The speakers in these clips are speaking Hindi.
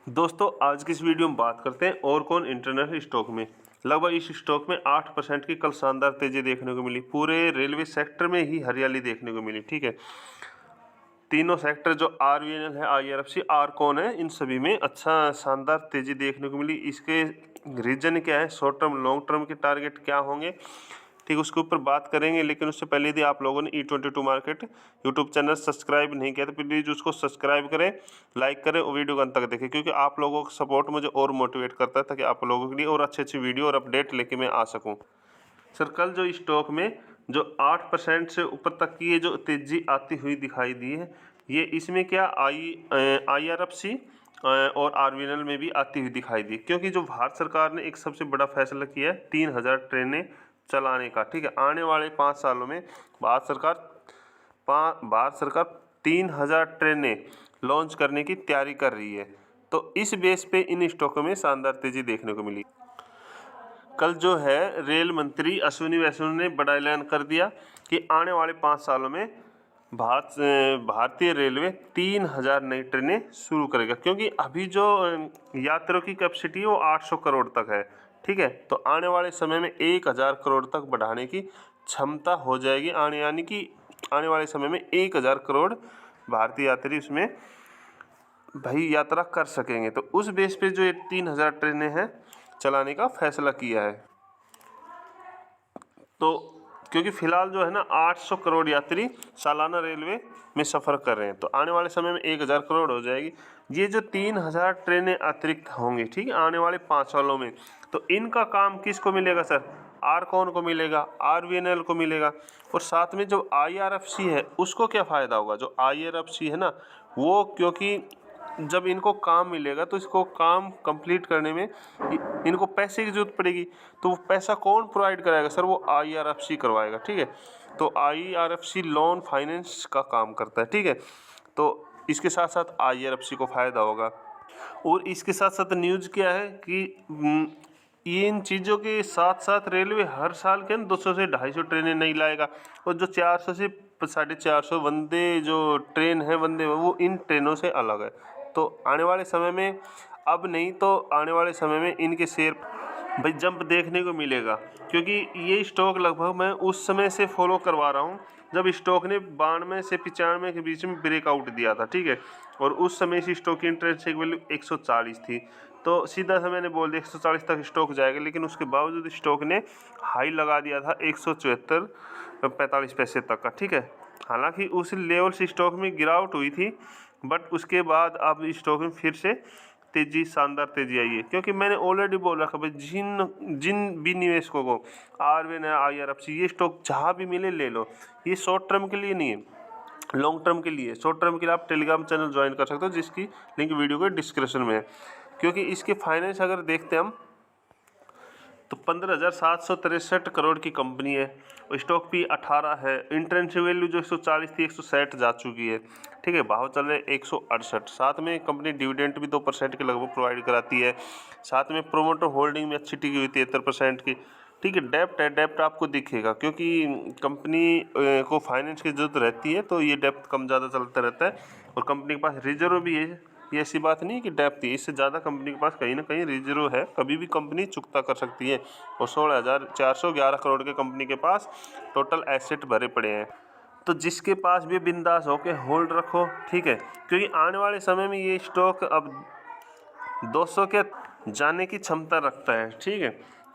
दोस्तों आज की इस वीडियो में बात करते हैं और कौन इंटरनेशनल स्टॉक में। लगभग इस स्टॉक में 8% की कल शानदार तेजी देखने को मिली। पूरे रेलवे सेक्टर में ही हरियाली देखने को मिली। ठीक है, तीनों सेक्टर जो आरवीएनएल है, आईआरएफसी, आरकॉन है, इन सभी में अच्छा शानदार तेजी देखने को मिली। इसके रीजन क्या है, शॉर्ट टर्म लॉन्ग टर्म के टारगेट क्या होंगे, ठीक, उसके ऊपर बात करेंगे। लेकिन उससे पहले यदि आप लोगों ने E22 market YouTube channel subscribe नहीं किया तो प्लीज़ उसको सब्सक्राइब करें, लाइक करें और वीडियो को अंत तक देखें, क्योंकि आप लोगों का सपोर्ट मुझे और मोटिवेट करता है ताकि आप लोगों के लिए और अच्छी वीडियो और अपडेट लेके मैं आ सकूँ। सर कल जो स्टॉक में जो 8% से ऊपर तक की ये जो तेज़ी आती हुई दिखाई दी है, ये इसमें क्या IRFC और आरवीएनएल में भी आती हुई दिखाई दी, क्योंकि जो भारत सरकार ने एक सबसे बड़ा फैसला किया है 3000 ट्रेनें चलाने का। ठीक है, आने वाले 5 सालों में भारत सरकार 3000 ट्रेनें लॉन्च करने की तैयारी कर रही है। तो इस बेस पे इन स्टॉकों में शानदार तेजी देखने को मिली। कल जो है रेल मंत्री अश्विनी वैष्णव ने बड़ा ऐलान कर दिया कि आने वाले 5 सालों में भारतीय रेलवे 3000 नई ट्रेनें शुरू करेगा, क्योंकि अभी जो यात्रियों की कैपेसिटी है वो 800 करोड़ तक है। ठीक है, तो आने वाले समय में 1000 करोड़ तक बढ़ाने की क्षमता हो जाएगी। यानी कि आने वाले समय में 1000 करोड़ भारतीय यात्री उसमें भाई यात्रा कर सकेंगे। तो उस बेस पे जो ये 3000 ट्रेनें हैं चलाने का फैसला किया है। तो क्योंकि फिलहाल जो है ना 800 करोड़ यात्री सालाना रेलवे में सफ़र कर रहे हैं, तो आने वाले समय में 1000 करोड़ हो जाएगी। ये जो 3000 ट्रेनें अतिरिक्त होंगी, ठीक है, आने वाले 5 सालों में, तो इनका काम किसको मिलेगा सर? आरकॉन को मिलेगा, आरवीएनएल को मिलेगा, और साथ में जो आईआरएफसी है उसको क्या फ़ायदा होगा? जो आईआरएफसी है ना वो, क्योंकि जब इनको काम मिलेगा तो इसको काम कंप्लीट करने में इनको पैसे की ज़रूरत पड़ेगी, तो वो पैसा कौन प्रोवाइड कराएगा सर? वो आईआरएफसी करवाएगा। ठीक है, तो आईआरएफसी लोन फाइनेंस का काम करता है। ठीक है, तो इसके साथ साथ आईआरएफसी को फ़ायदा होगा। और इसके साथ साथ न्यूज़ क्या है कि इन चीज़ों के साथ साथ रेलवे हर साल के 200 से 250 ट्रेनें नहीं लाएगा, और जो 400 से 450 वंदे जो ट्रेन है वंदे, वो इन ट्रेनों से अलग है। तो आने वाले समय में, अब नहीं तो आने वाले समय में इनके शेयर भाई जंप देखने को मिलेगा, क्योंकि ये स्टॉक लगभग मैं उस समय से फॉलो करवा रहा हूँ जब स्टॉक ने 92 से 95 के बीच में ब्रेकआउट दिया था। ठीक है, और उस समय इस स्टॉक की इंट्रिंसिक वैल्यू 140 थी, तो सीधा सा मैंने बोल दिया 140 तक स्टॉक जाएगा, लेकिन उसके बावजूद स्टॉक ने हाई लगा दिया था 174.45 पैसे तक का। ठीक है, हालांकि उस लेवल से स्टॉक में गिरावट हुई थी, बट उसके बाद अब स्टॉक में फिर से शानदार तेजी आई है, क्योंकि मैंने ऑलरेडी बोल रखा भाई जिन भी निवेशकों को आरवीएनएल, आईआरएफसी, ये स्टॉक जहाँ भी मिले ले लो। ये शॉर्ट टर्म के लिए नहीं है, लॉन्ग टर्म के लिए। शॉर्ट टर्म के लिए आप टेलीग्राम चैनल ज्वाइन कर सकते हो, जिसकी लिंक वीडियो के डिस्क्रिप्शन में है। क्योंकि इसके फाइनेंस अगर देखते हैं हम तो 15,763 करोड़ की कंपनी है, और स्टॉक पी 18 है, इंट्रेंसिव वैल्यू जो 140 थी 160 जा चुकी है। ठीक है, भाव चल रहे 168। साथ में कंपनी डिविडेंड भी 2% के लगभग प्रोवाइड कराती है। साथ में प्रोमोटर होल्डिंग में अच्छी टिकी हुई 73% की। ठीक है, डेप्ट है, डेप्ट आपको दिखेगा, क्योंकि कंपनी को फाइनेंस की जरूरत रहती है, तो ये डेप्ट कम ज़्यादा चलता रहता है। और कंपनी के पास रिजर्व भी है, ये ऐसी बात नहीं है कि डेप्थ है, इससे ज़्यादा कंपनी के पास कहीं ना कहीं रिजर्व है, कभी भी कंपनी चुकता कर सकती है। और 16,411 करोड़ के कंपनी के पास टोटल एसेट भरे पड़े हैं। तो जिसके पास भी बिंदास होके होल्ड रखो। ठीक है, क्योंकि आने वाले समय में ये स्टॉक अब 200 के जाने की क्षमता रखता है। ठीक है,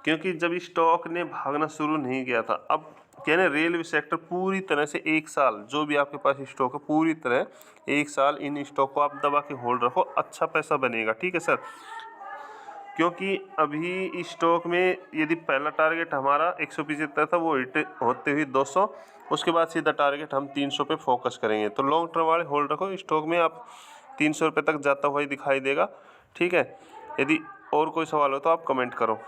क्योंकि जब स्टॉक ने भागना शुरू नहीं किया था, अब क्या ना रेलवे सेक्टर पूरी तरह से 1 साल, जो भी आपके पास स्टॉक है पूरी तरह 1 साल इन स्टॉक को आप दबा के होल्ड रखो, अच्छा पैसा बनेगा। ठीक है सर, क्योंकि अभी इस स्टॉक में यदि पहला टारगेट हमारा 175 था, वो हिट होते हुए 200, उसके बाद सीधा टारगेट हम 300 पे फोकस करेंगे। तो लॉन्ग टर्म वाले होल्ड रखो, स्टॉक में आप 300 रुपये तक जाता हुआ ही दिखाई देगा। ठीक है, यदि और कोई सवाल हो तो आप कमेंट करो।